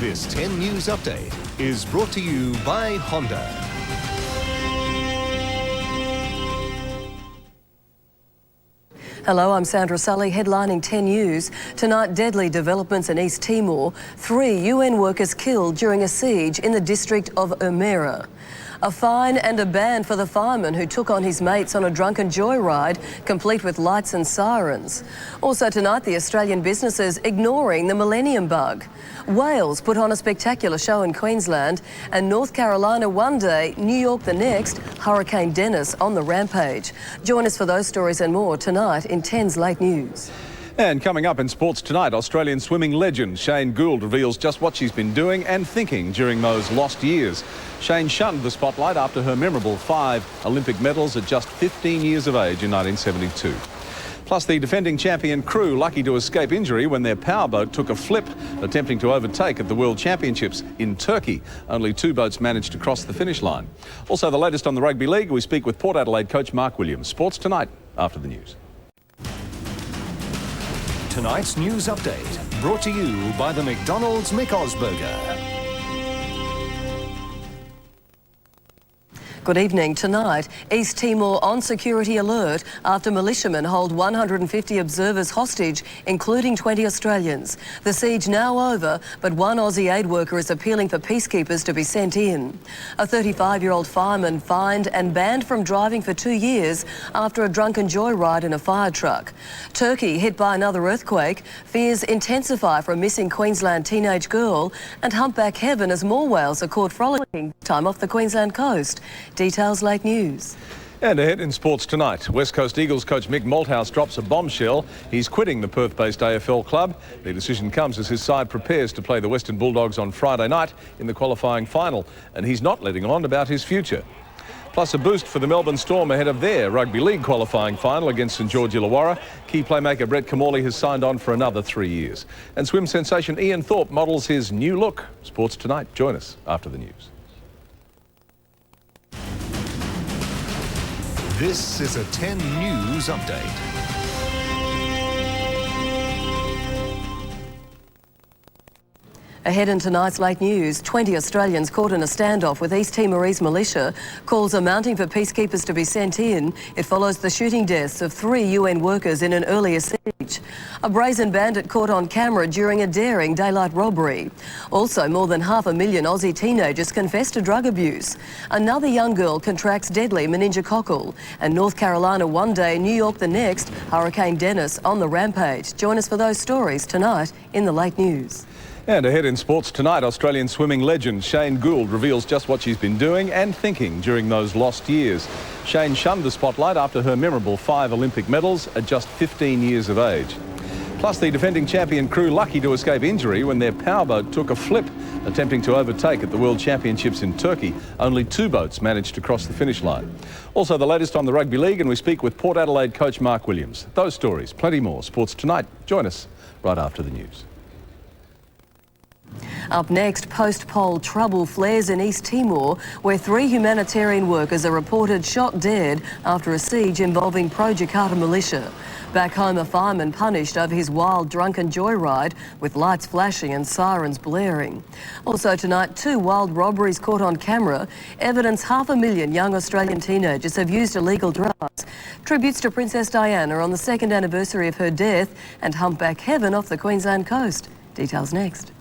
This 10 News Update is brought to you by Honda. Hello, I'm Sandra, Sully, headlining 10 News. Tonight, deadly developments in East Timor. 3 UN workers killed during a siege in the district of Umera. A fine and a ban for the fireman who took on his mates on a drunken joyride, complete with lights and sirens. Also tonight, the Australian businesses ignoring the millennium bug. Wales put on a spectacular show in Queensland, and North Carolina one day, New York the next, Hurricane Dennis on the rampage. Join us for those stories and more tonight in 10's Late News. And coming up in sports tonight, Australian swimming legend Shane Gould reveals just what she's been doing and thinking during those lost years. Shane shunned the spotlight after her memorable 5 Olympic medals at just 15 years of age in 1972. Plus, the defending champion crew lucky to escape injury when their powerboat took a flip attempting to overtake at the World Championships in Turkey. Only 2 boats managed to cross the finish line. Also, the latest on the Rugby League, we speak with Port Adelaide coach Mark Williams. Sports tonight after the news. Tonight's news update brought to you by the McDonald's McOzburger. Good evening. Tonight, East Timor on security alert after militiamen hold 150 observers hostage, including 20 Australians. The siege now over, but one Aussie aid worker is appealing for peacekeepers to be sent in. A 35-year-old fireman fined and banned from driving for 2 years after a drunken joyride in a fire truck. Turkey hit by another earthquake. Fears intensify for a missing Queensland teenage girl, and humpback heaven as more whales are caught frolicking time off the Queensland coast. Details Late News. And ahead in sports tonight, West Coast Eagles coach Mick Malthouse drops a bombshell. He's quitting the Perth-based AFL club. The decision comes as his side prepares to play the Western Bulldogs on Friday night in the qualifying final, and he's not letting on about his future. Plus a boost for the Melbourne Storm ahead of their Rugby League qualifying final against St George Illawarra. Key playmaker Brett Camorley has signed on for another 3 years. And swim sensation Ian Thorpe models his new look. Sports tonight. Join us after the news. This is a 10 News Update. Ahead in tonight's Late News, 20 Australians caught in a standoff with East Timorese militia. Calls are mounting for peacekeepers to be sent in. It follows the shooting deaths of 3 UN workers in an earlier siege. A brazen bandit caught on camera during a daring daylight robbery. Also, more than 500,000 Aussie teenagers confess to drug abuse. Another young girl contracts deadly meningococcal. And North Carolina one day, New York the next, Hurricane Dennis on the rampage. Join us for those stories tonight in the Late News. And ahead in sports tonight, Australian swimming legend Shane Gould reveals just what she's been doing and thinking during those lost years. Shane shunned the spotlight after her memorable 5 Olympic medals at just 15 years of age. Plus, the defending champion crew lucky to escape injury when their powerboat took a flip attempting to overtake at the World Championships in Turkey. Only 2 boats managed to cross the finish line. Also, the latest on the Rugby League, and we speak with Port Adelaide coach Mark Williams. Those stories, plenty more. Sports tonight. Join us right after the news. Up next, post-poll trouble flares in East Timor, where 3 humanitarian workers are reported shot dead after a siege involving pro-Jakarta militia. Back home, a fireman punished over his wild drunken joyride with lights flashing and sirens blaring. Also tonight, 2 wild robberies caught on camera. Evidence 500,000 young Australian teenagers have used illegal drugs. Tributes to Princess Diana on the 2nd anniversary of her death, and humpback heaven off the Queensland coast. Details next.